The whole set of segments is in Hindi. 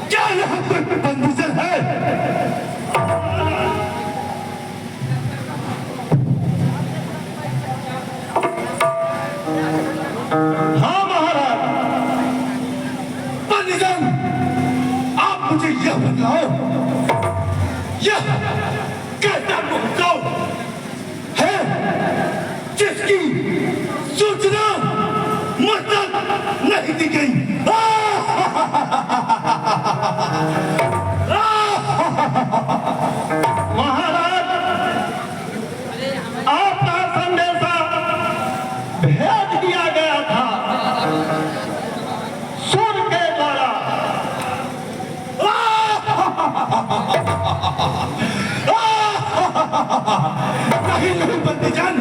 क्या यहाँ पर बंदिशन है? हाँ महाराज, बंदिशन, आप मुझे यह बताओ, यह कैसा महोत्सव है जिसकी सूचना मुझ तक नहीं दी गई? महाराज, आपका संदेशा भेज दिया गया था सूर्य के द्वारा। नहीं बंदीजन,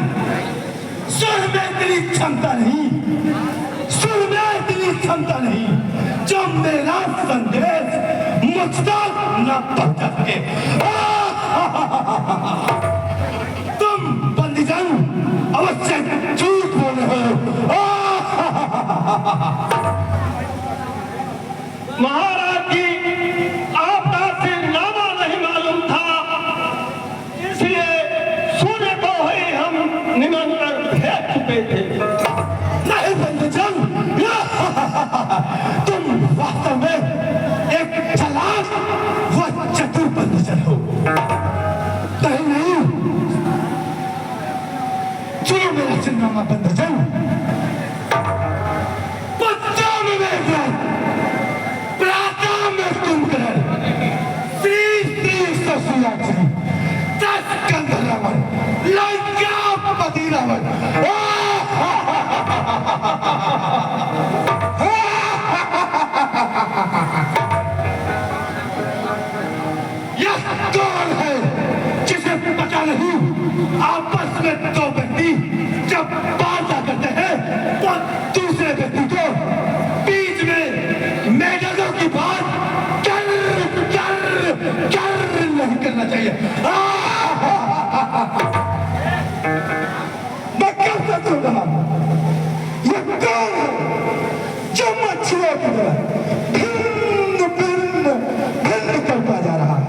सूर्य में इतनी क्षमता नहीं, सूर्य में इतनी क्षमता नहीं जो मेरा संदेश मुझ तक न पहुंच सके। तुम बंदीजन अवश्य झूठ बोल रहे हो। महाराज जी, आपका सिरनामा नहीं मालूम था, इसलिए सूर्य को ही हम निमंत्रण भेज चुके थे। नहीं बंदीजन, तुम वास्तव में एक चालाक व चतुर बंदीजन हो। नहीं, सुनो मेरा सिरनामा बंदीजन। बच्चों में मैं प्रातः में तुम कर श्री श्री ससुराल 10 कंध रावण, लंकापति रावण। यह कौन है जिसे पता नहीं? आपस में दो व्यक्ति जब बात करते हैं तो दूसरे व्यक्ति को बीच में मेडलों की बात कर नहीं करना चाहिए। मैं कब तक सुन रहा हूं? यह कौन है जो मछलियों की तरह भिन्न करता जा रहा है?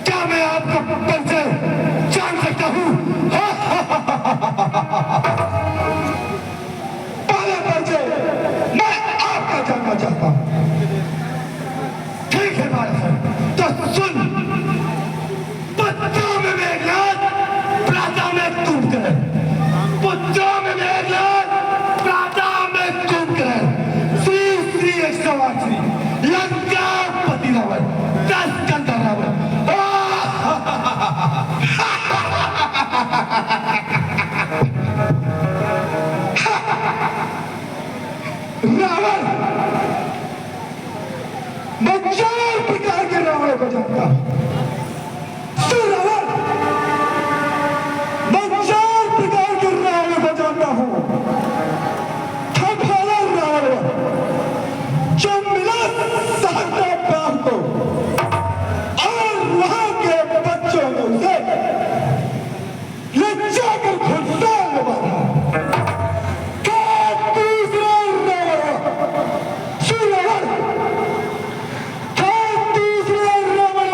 क्या मैं आपका परिचय जान सकता हूं? पहला परिचय मैं आपका जानना चाहता हूं। ठीक है महाराज, तो सुन। बच्चों में मेघनाथ, प्रातः में तुम कर, बच्चों में मेघनाथ, प्रातः में तुम कर, श्री श्री 108 लंकापति रावण, 10 कंध रावण। रावण, मैं 4 प्रकार के रावणों को जानता हूं। रावण, मैं 4 प्रकार के रावणों को जानता हूं। पहला रावण जो मिला सहस्त्र प्राण को और वहां के बच्चों ने उसे ले जाकर घुड़सवार में बांधा। दूसरा रावण,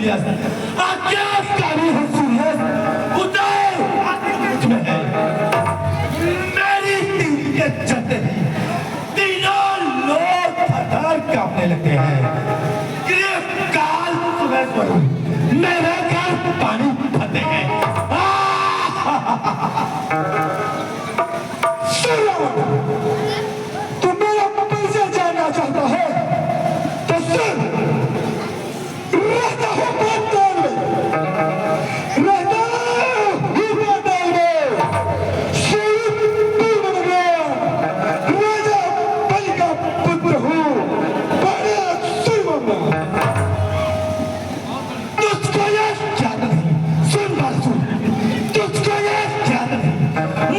सूर्य आज्ञाकारी है सूर्य उदय आकाश में है मेरी तीर के चलते तीनों लोग थर कांपने लगते हैं काल सुबह पड़ू मेरे घर पानी भरते हैं तू मेरा परिचय जानना चाहता है तो सुन रहता हूँ पाताल में रहता हूँ पाताल में सूर्य राजा बलि का पुत्र हूँ बड़े सूर्यमंडल तुझको ये याद नहीं सुन बात सुन तुझको ये याद नहीं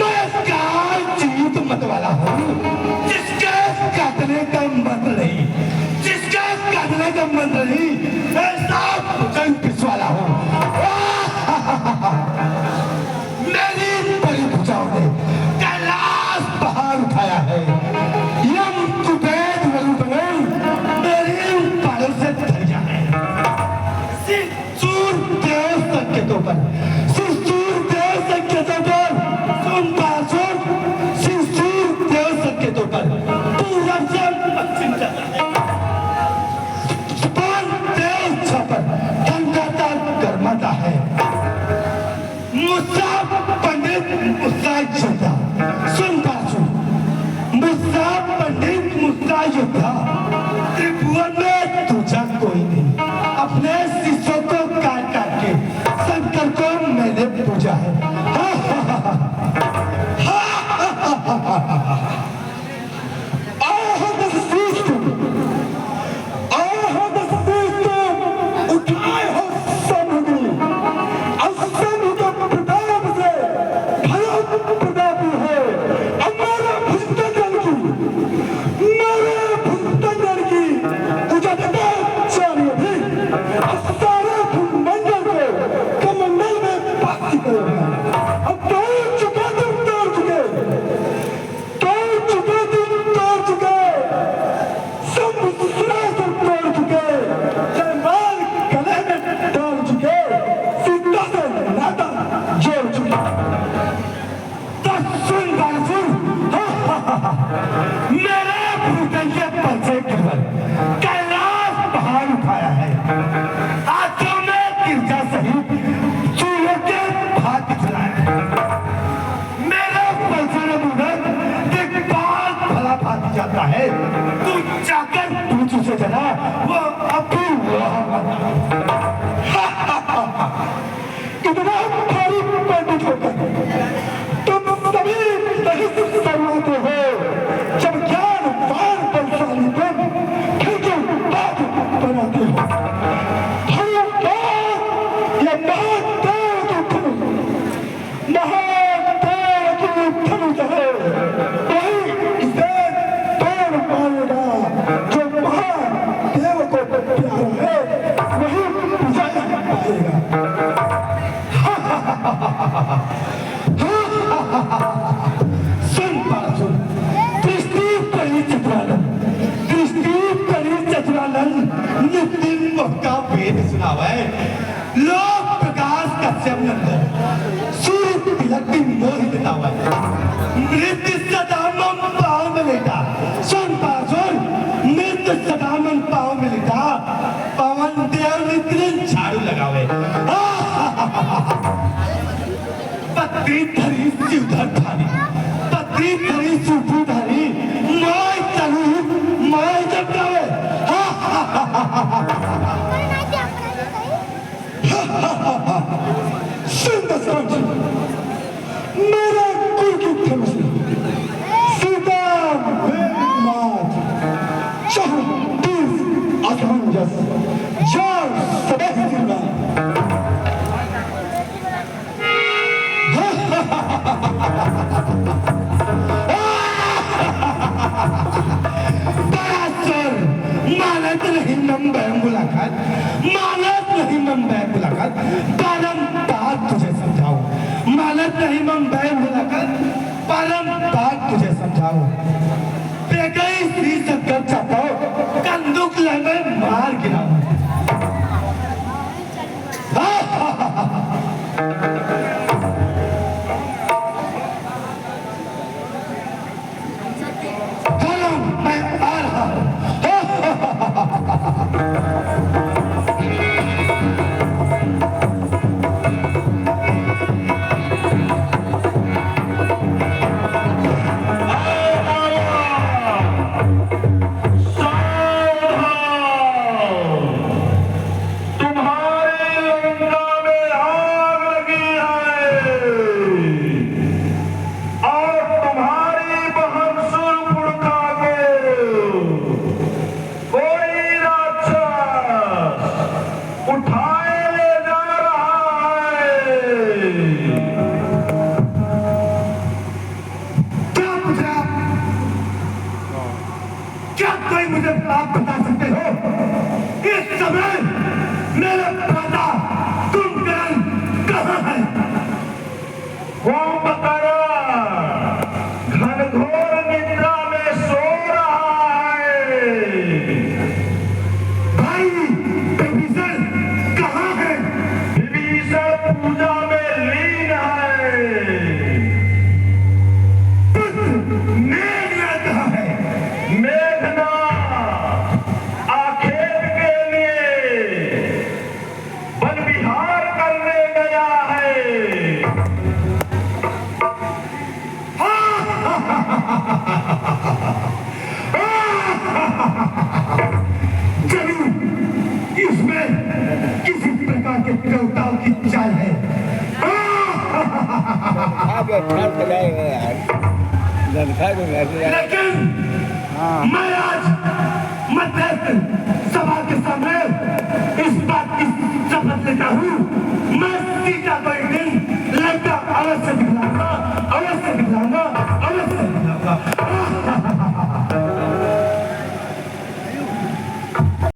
मैं काल जीत मत वाला हूँ जिसके काटने का मंत्र नहीं जिसके काटने का मंत्र नहीं ऐसा भुजंग पिछवाला हूँ मेरी बड़ी भुजाओं ने कैलाश पहाड़ उठाया है यम कुबेर वरुण मेरी बालों से धरिया है सूर्यदेव संकेतों पर सूर्यदेव संकेतों पर सुन बासुर सूर्यदेव संकेतों पर पूरब से पश्चिम जाता है देव छपर ठंडाता गर्माता है मुस्सा पंडित मुस्सा योद्धा सुन बासुर मुस्सा पंडित मुस्सा योद्धा त्रिभुवन में तुझा कोई नहीं अपने शिष्यों को काट काट के शंकर को मैंने पूजा है उठाए हो समुद्र अब समुद्र प्रताप से भयंकर प्रतापी है हमारा भुजंगल की मेरे भुजंगल की उजड़ता चाहिए भी अब सारे भूमंडल को कमंडल में पासी करेगा अब तोड़ चुके तुम तोड़ चुके समुद्र से तोड़ चुके जयमाल गले में डाल चुके सीता से नाता जोड़ चुके सुन बासुर मेरे भूतन के पर्चे केवल कैलाश पहाड़ उठाया है हाथों में गिरजा सहित चूहों के भात खिलाया है मेरे पलसर मुदत दिग्पाल भला भात जाता है तू जाकर पूछ उसे जरा वो अभी वहां इतना भारी पंडित होकर तुम सभी नहीं शर्माते हो जब ज्ञान वान बलशाली तुम फिर क्यों बात बनाते हो महादेव की धनुष है वही इसे तोड़ पाएगा जो महादेव को प्यारा है वही विजय पाएगा सुन बासुर दृष्टि करी चतुरानंद नितिन का वेद सुनावा है लोक प्रकाश कश्यप नंदन सूर्य तिलक की मोहित दावा है नृत्य सदामम पाँव में लेटा सुन बासुर नृत्य सदामम पाँव में लेटा पवन देव नितिन झाड़ू लगावे पत्री धरी शिवधर धारी पत्री धरी शिवधर धारी माय चलू माय जगावे सुंदर समझ मेरा कुल की धनुष सीता मात चाह तीस असमंजस चार सदैव जिंदा मानत नहीं नंबर मुलाकात मानत नहीं नंबर मुलाकात बारंबार तुझे समझाऊं मानत नहीं नंबर मुलाकात बारंबार तुझे समझाऊं बेगई सी शंकर चाहता कंदुक लेकर मार गिराऊं के देवताओं की चाल है। लेकिन मैं आज मध्यस्थ